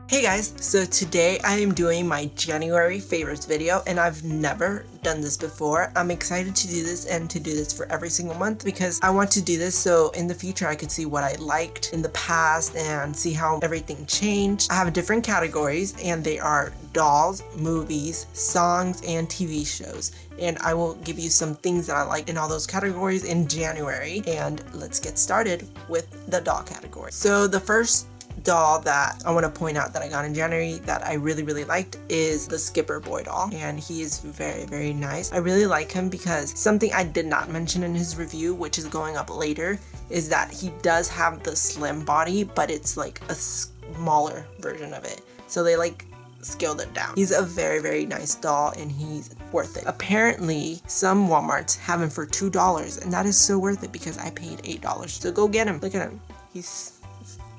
Hey guys, so today I am doing my January favorites video and I've never done this before. I'm excited to do this and to do this for every single month because I want to do this so in the future I could see what I liked in the past and see how everything changed. I have different categories and they are dolls, movies, songs, and TV shows. And I will give you some things that I like in all those categories in January. And let's get started with the doll category. So the first doll that I want to point out that I got in January that I really liked is the Skipper Boy doll, and he is very nice. I really like him because something I did not mention in his review, which is going up later, is that he does have the slim body, but it's like a smaller version of it, so they like scaled it down. He's a very nice doll and he's worth it. Apparently some Walmarts have him for $2 and that is so worth it because I paid $8, so go get him. Look at him, he's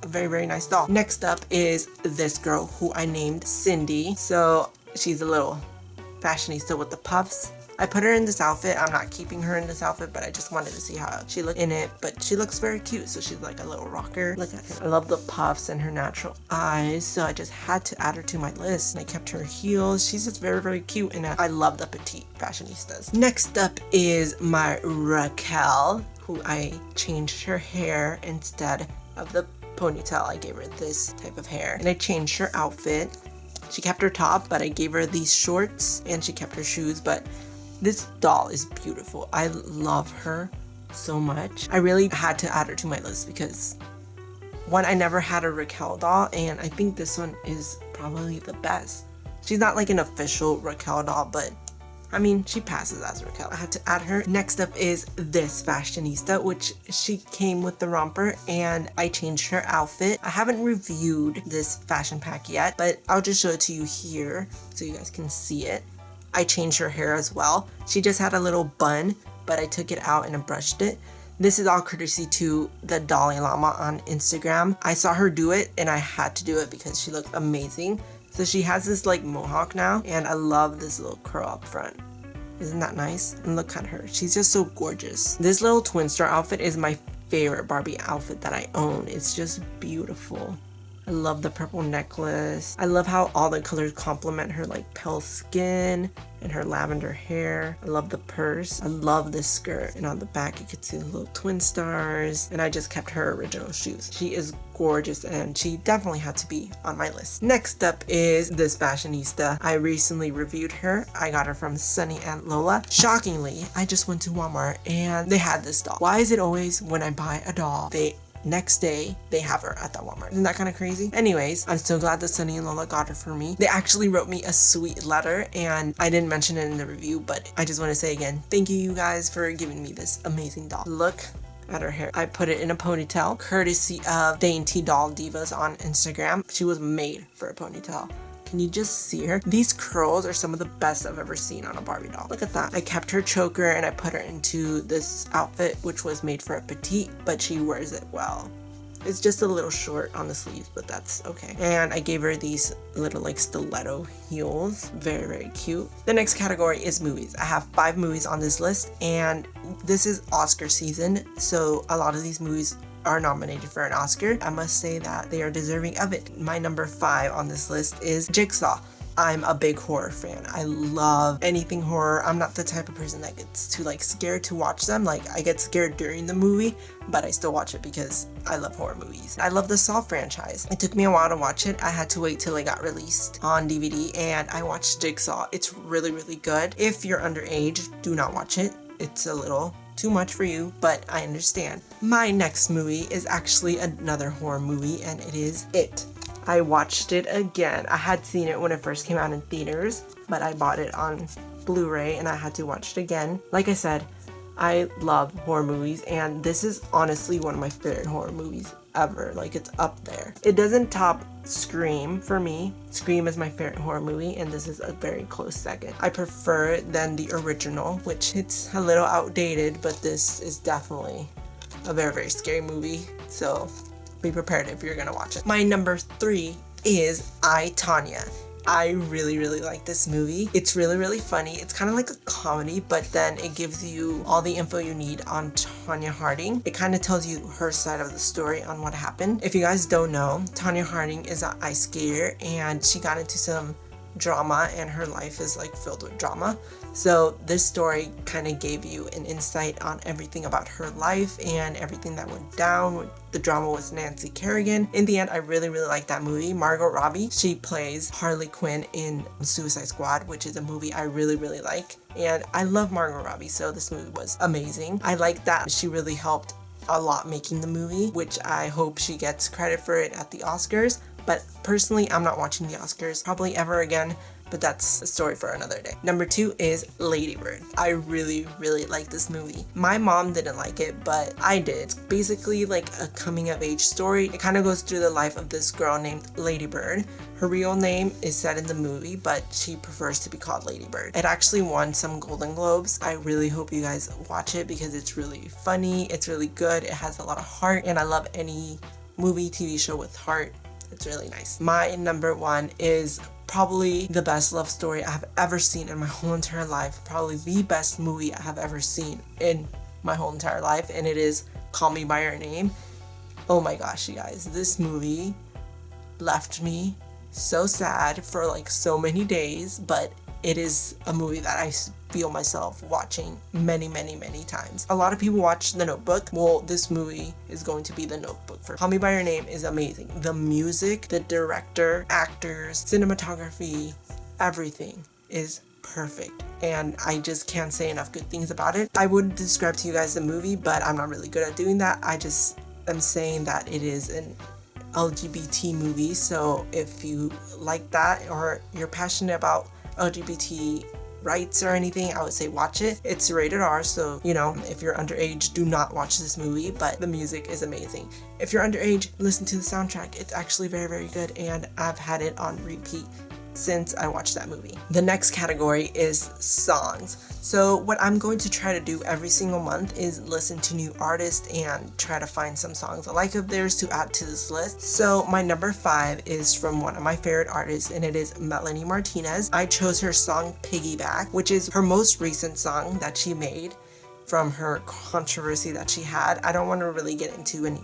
a very nice doll. Next up is this girl who I named Cindy. So she's a little fashionista with the puffs. I put her in this outfit. I'm not keeping her in this outfit, but I just wanted to see how she looked in it. But she looks very cute, so she's like a little rocker. Look at her. I love the puffs and her natural eyes, so I just had to add her to my list. And I kept her heels. She's just very cute, and I love the petite fashionistas. Next up is my Raquel, who I changed her hair instead of the ponytail. I gave her this type of hair and I changed her outfit. She kept her top, but I gave her these shorts and she kept her shoes. But this doll is beautiful. I love her so much. I really had to add her to my list because one, I never had a Raquel doll and I think this one is probably the best. She's not like an official Raquel doll, but I mean, she passes as Raquel. I had to add her. Next up is this fashionista, which she came with the romper and I changed her outfit. I haven't reviewed this fashion pack yet, but I'll just show it to you here so you guys can see it. I changed her hair as well. She just had a little bun, but I took it out and I brushed it. This is all courtesy to the Dalai Lama on Instagram. I saw her do it and I had to do it because she looked amazing. So she has this like mohawk now and I love this little curl up front. Isn't that nice? And look at her. She's just so gorgeous. This little twin star outfit is my favorite Barbie outfit that I own. It's just beautiful. I love the purple necklace. I love how all the colors complement her like pale skin and her lavender hair. I love the purse. I love this skirt. And on the back you can see the little twin stars. And I just kept her original shoes. She is gorgeous and she definitely had to be on my list. Next up is this fashionista. I recently reviewed her. I got her from Sunny and Lola. Shockingly, I just went to Walmart and they had this doll. Why is it always when I buy a doll, next day they have her at that Walmart? Isn't that kind of crazy? Anyways, I'm so glad that Sunny and Lola got her for me. They actually wrote me a sweet letter and I didn't mention it in the review, but I just want to say again, thank you guys for giving me this amazing doll. Look at her hair. I put it in a ponytail courtesy of Dainty Doll Divas on Instagram. She was made for a ponytail. Can you just see her? These curls are some of the best I've ever seen on a Barbie doll. Look at that. I kept her choker and I put her into this outfit, which was made for a petite, but she wears it well. It's just a little short on the sleeves, but that's okay. And I gave her these little like stiletto heels. Very cute. The next category is movies. I have 5 movies on this list and this is Oscar season, so a lot of these movies are nominated for an Oscar. I must say that they are deserving of it. My number 5 on this list is Jigsaw. I'm a big horror fan. I love anything horror. I'm not the type of person that gets too like scared to watch them. Like I get scared during the movie, but I still watch it because I love horror movies. I love the Saw franchise. It took me a while to watch it. I had to wait till it got released on DVD and I watched Jigsaw. It's really good. If you're underage, do not watch it. It's a little too much for you, but I understand. My next movie is actually another horror movie and it is It. I watched it again. I had seen it when it first came out in theaters, but I bought it on Blu-ray and I had to watch it again. Like I said, I love horror movies and this is honestly one of my favorite horror movies ever. Like it's up there. It doesn't top Scream for me. Scream is my favorite horror movie and this is a very close second. I prefer it than the original, which it's a little outdated, but this is definitely a very scary movie. So be prepared if you're gonna watch it. My number 3 is ITonya. I really like this movie. It's really funny. It's kind of like a comedy, but then it gives you all the info you need on Tonya Harding. It kind of tells you her side of the story on what happened. If you guys don't know, Tonya Harding is an ice skater and she got into some drama and her life is like filled with drama. So this story kind of gave you an insight on everything about her life and everything that went down. The drama was Nancy Kerrigan. In the end, I really like that movie. Margot Robbie, she plays Harley Quinn in Suicide Squad, which is a movie I really like. And I love Margot Robbie, so this movie was amazing. I like that she really helped a lot making the movie, which I hope she gets credit for it at the Oscars. But personally, I'm not watching the Oscars probably ever again, but that's a story for another day. Number 2 is Lady Bird. I really like this movie. My mom didn't like it, but I did. It's basically like a coming of age story. It kind of goes through the life of this girl named Lady Bird. Her real name is said in the movie, but she prefers to be called Lady Bird. It actually won some Golden Globes. I really hope you guys watch it because it's really funny, it's really good, it has a lot of heart, and I love any movie, TV show with heart. It's really nice. My number 1 is probably the best love story I have ever seen in my whole entire life. Probably the best movie I have ever seen in my whole entire life, and it is Call Me By Your Name. Oh my gosh, you guys, this movie left me so sad for like so many days, but it is a movie that I feel myself watching many times. A lot of people watch The Notebook. Well, this movie is going to be The Notebook. For Call Me By Your Name is amazing. The music, the director, actors, cinematography, everything is perfect. And I just can't say enough good things about it. I would describe to you guys the movie, but I'm not really good at doing that. I just am saying that it is an LGBT movie. So if you like that or you're passionate about LGBT rights or anything, I would say watch it. It's rated R, so you know, if you're underage, do not watch this movie, but the music is amazing. If you're underage, listen to the soundtrack. It's actually very good, and I've had it on repeat since I watched that movie. The next category is songs. So what I'm going to try to do every single month is listen to new artists and try to find some songs I like of theirs to add to this list. So my number 5 is from one of my favorite artists, and it is Melanie Martinez. I chose her song Piggyback, which is her most recent song that she made from her controversy that she had. I don't want to really get into any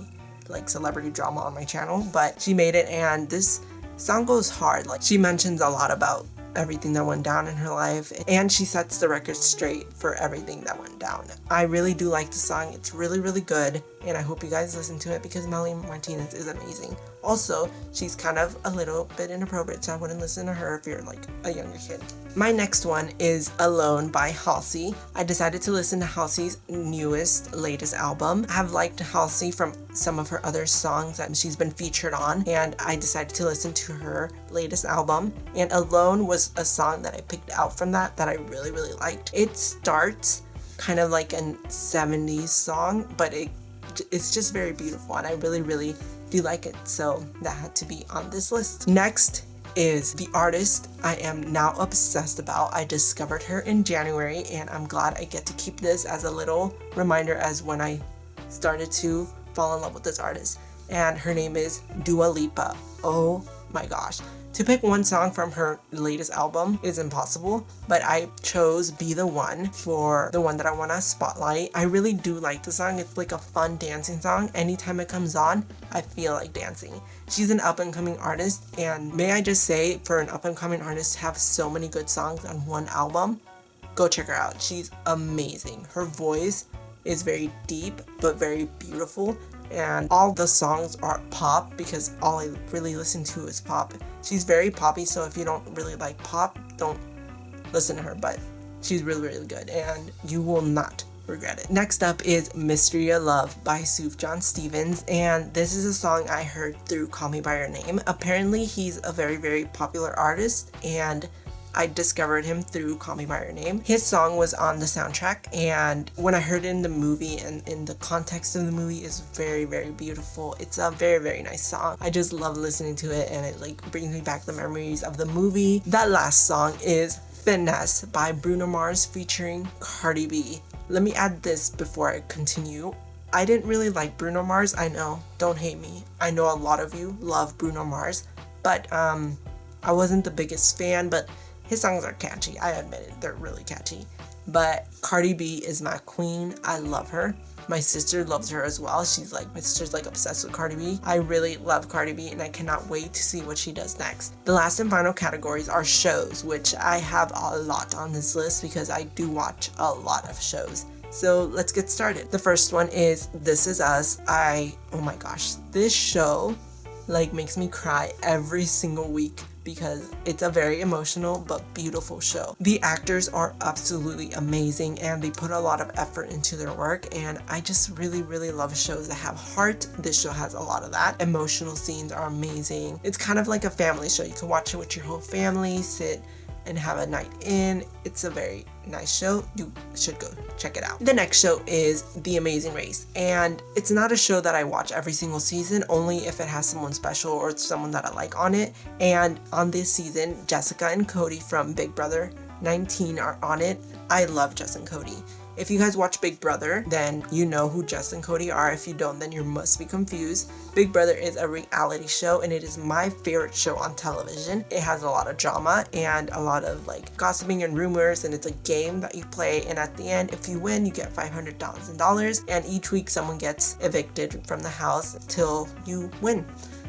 like celebrity drama on my channel, but she made it, and this song goes hard. Like, she mentions a lot about everything that went down in her life, and she sets the record straight for everything that went down. I really do like the song. It's really good, and I hope you guys listen to it because Melanie Martinez is amazing. Also, she's kind of a little bit inappropriate, so I wouldn't listen to her if you're like a younger kid. My next one is Alone by Halsey. I decided to listen to Halsey's latest album. I have liked Halsey from some of her other songs that she's been featured on, and I decided to listen to her latest album, and Alone was a song that I picked out from that I really liked. It starts kind of like a 70s song, but it's just very beautiful, and I really do like it, so that had to be on this list. Next is the artist I am now obsessed about. I discovered her in January, and I'm glad I get to keep this as a little reminder as when I started to fall in love with this artist, and her name is Dua Lipa. Oh my gosh. To pick one song from her latest album is impossible, but I chose Be The One for the one that I want to spotlight. I really do like the song. It's like a fun dancing song. Anytime it comes on, I feel like dancing. She's an up-and-coming artist, and may I just say, for an up-and-coming artist to have so many good songs on one album, go check her out. She's amazing. Her voice is very deep, but very beautiful. And all the songs are pop because all I really listen to is pop. She's very poppy, so if you don't really like pop, don't listen to her, but she's really good, and you will not regret it. Next up is Mystery of Love by Sufjan Stevens, and this is a song I heard through Call Me By Your Name. Apparently he's a very popular artist, and I discovered him through Call Me By Your Name. His song was on the soundtrack, and when I heard it in the movie and in the context of the movie is very beautiful. It's a very nice song. I just love listening to it, and it like brings me back the memories of the movie. That last song is Finesse by Bruno Mars featuring Cardi B. Let me add this before I continue. I didn't really like Bruno Mars. I know, don't hate me. I know a lot of you love Bruno Mars, but I wasn't the biggest fan, but his songs are catchy. I admit it, they're really catchy. But Cardi B is my queen. I love her. My sister loves her as well. My sister's like obsessed with Cardi B. I really love Cardi B and I cannot wait to see what she does next. The last and final categories are shows, which I have a lot on this list because I do watch a lot of shows. So let's get started. The first one is This Is Us. Oh my gosh, this show makes me cry every single week because it's a very emotional but beautiful show. The actors are absolutely amazing and they put a lot of effort into their work, and I just really, really love shows that have heart. This show has a lot of that. Emotional scenes are amazing. It's kind of like a family show. You can watch it with your whole family, sit and have a night in. It's a very nice show. You should go check it out. The next show is The Amazing Race, and it's not a show that I watch every single season, only if it has someone special or someone that I like on it. And on this season, Jessica and Cody from Big Brother 19 are on it. I love Jess and Cody. If you guys watch Big Brother, then you know who Jess and Cody are. If you don't, then you must be confused. Big Brother is a reality show and it is my favorite show on television. It has a lot of drama and a lot of gossiping and rumors, and it's a game that you play, and at the end, if you win, you get $500,000, and each week someone gets evicted from the house till you win.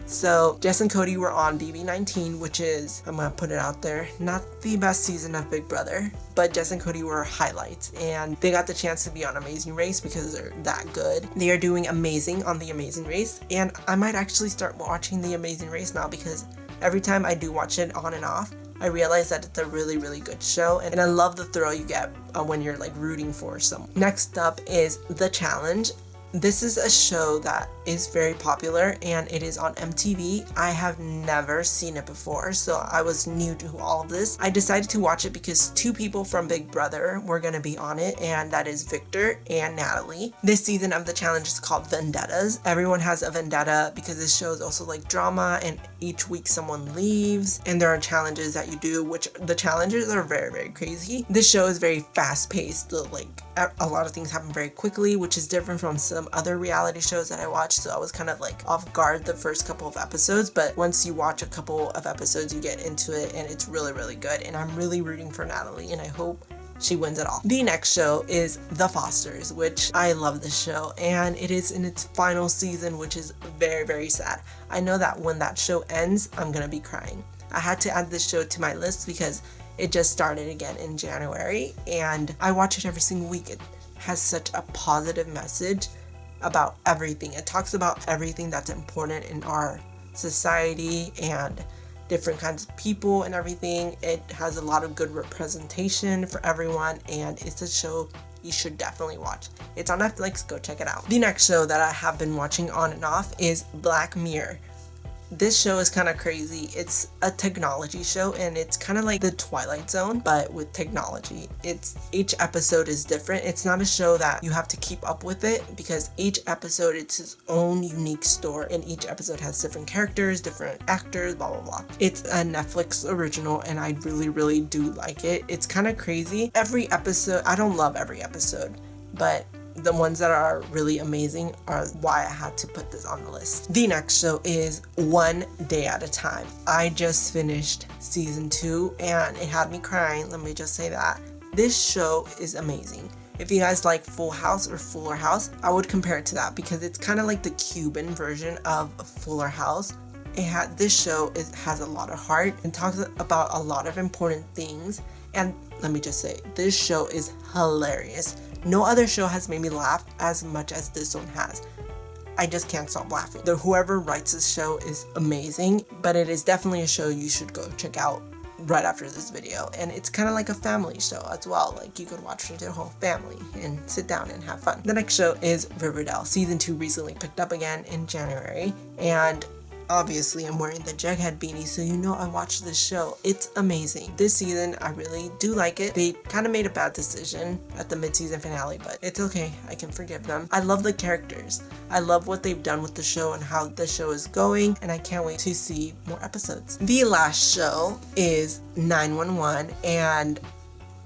So Jess and Cody were on BB19, which is, I'm gonna put it out there, not the best season of Big Brother, but Jess and Cody were highlights, and they got the chance to be on Amazing Race because they're that good. They are doing amazing on The Amazing Race, and I might actually start watching The Amazing Race now because every time I do watch it on and off, I realize that it's a really, really good show, and I love the thrill you get when you're rooting for someone. Next up is The Challenge. This is a show that is very popular and it is on MTV. I have never seen it before, so I was new to all of this. I decided to watch it because two people from Big Brother were going to be on it, and that is Victor and Natalie. This season of The Challenge is called Vendettas. Everyone has a vendetta because this show is also drama, and each week someone leaves and there are challenges that you do, which the challenges are very, very crazy. This show is very fast paced. A lot of things happen very quickly, which is different from some other reality shows that I watch. So I was kind of off guard the first couple of episodes, but once you watch a couple of episodes, you get into it and it's really, really good. And I'm really rooting for Natalie and I hope she wins it all. The next show is The Fosters, which I love this show, and it is in its final season, which is very, very sad. I know that when that show ends, I'm gonna be crying. I had to add this show to my list because it just started again in January, and I watch it every single week. It has such a positive message about everything. It talks about everything that's important in our society and different kinds of people and everything. It has a lot of good representation for everyone, and it's a show you should definitely watch. It's on Netflix, go check it out. The next show that I have been watching on and off is Black Mirror. This show is kind of crazy. It's a technology show and it's kind of like the Twilight Zone, but with technology. Each episode is different. It's not a show that you have to keep up with it because each episode it's its own unique story, and each episode has different characters, different actors, blah, blah, blah. It's a Netflix original and I really, really do like it. It's kind of crazy. Every episode, I don't love every episode, but the ones that are really amazing are why I had to put this on the list. The next show is One Day at a Time. I just finished season 2 and it had me crying, let me just say that. This show is amazing. If you guys like Full House or Fuller House, I would compare it to that because it's kind of like the Cuban version of Fuller House. This show has a lot of heart and talks about a lot of important things, and let me just say, this show is hilarious. No other show has made me laugh as much as this one has. I just can't stop laughing. Whoever writes this show is amazing, but it is definitely a show you should go check out right after this video. And it's kind of like a family show as well. You could watch with your whole family and sit down and have fun. The next show is Riverdale. Season 2 recently picked up again in January, and obviously I'm wearing the Jughead beanie, so you know I watched this show. It's amazing. This season I really do like it. They kind of made a bad decision at the mid-season finale, but it's okay. I can forgive them. I love the characters. I love what they've done with the show and how the show is going, and I can't wait to see more episodes. The last show is 911, and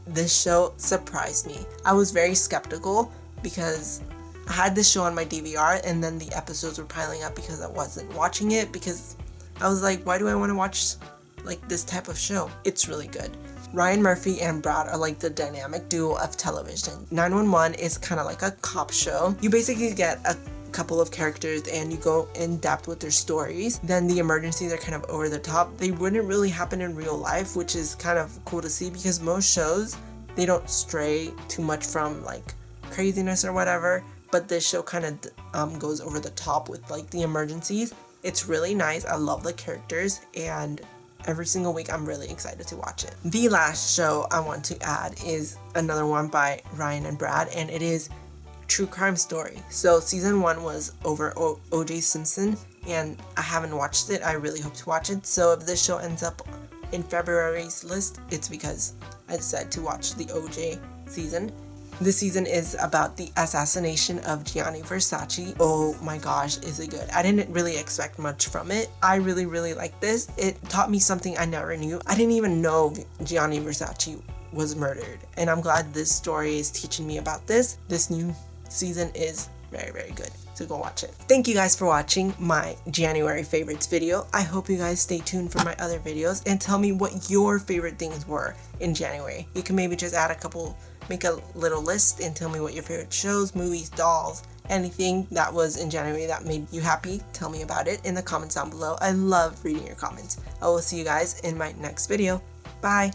this show surprised me. I was very skeptical because I had this show on my DVR and then the episodes were piling up because I wasn't watching it, because I was like, why do I want to watch like this type of show. It's really good. Ryan Murphy and Brad are like the dynamic duo of television. 911 is kind of like a cop show. You basically get a couple of characters and you go in depth with their stories. Then the emergencies are kind of over the top. They wouldn't really happen in real life, which is kind of cool to see because most shows, they don't stray too much from like craziness or whatever, but this show kind of goes over the top with like the emergencies. It's really nice. I love the characters, and every single week I'm really excited to watch it. The last show I want to add is another one by Ryan and Brad, and it is True Crime Story. So season 1 was over O.J. Simpson, and I haven't watched it. I really hope to watch it. So if this show ends up in February's list, it's because I decided to watch the O.J. season. This season is about the assassination of Gianni Versace. Oh my gosh, is it good. I didn't really expect much from it. I really like this. It taught me something I never knew. I didn't even know Gianni Versace was murdered, and I'm glad this story is teaching me about this. This new season is very good, so go watch it. Thank you guys for watching my January favorites video. I hope you guys stay tuned for my other videos and tell me what your favorite things were in January. You can maybe just add a couple, make a little list and tell me what your favorite shows, movies, dolls, anything that was in January that made you happy. Tell me about it in the comments down below. I love reading your comments. I will see you guys in my next video. Bye.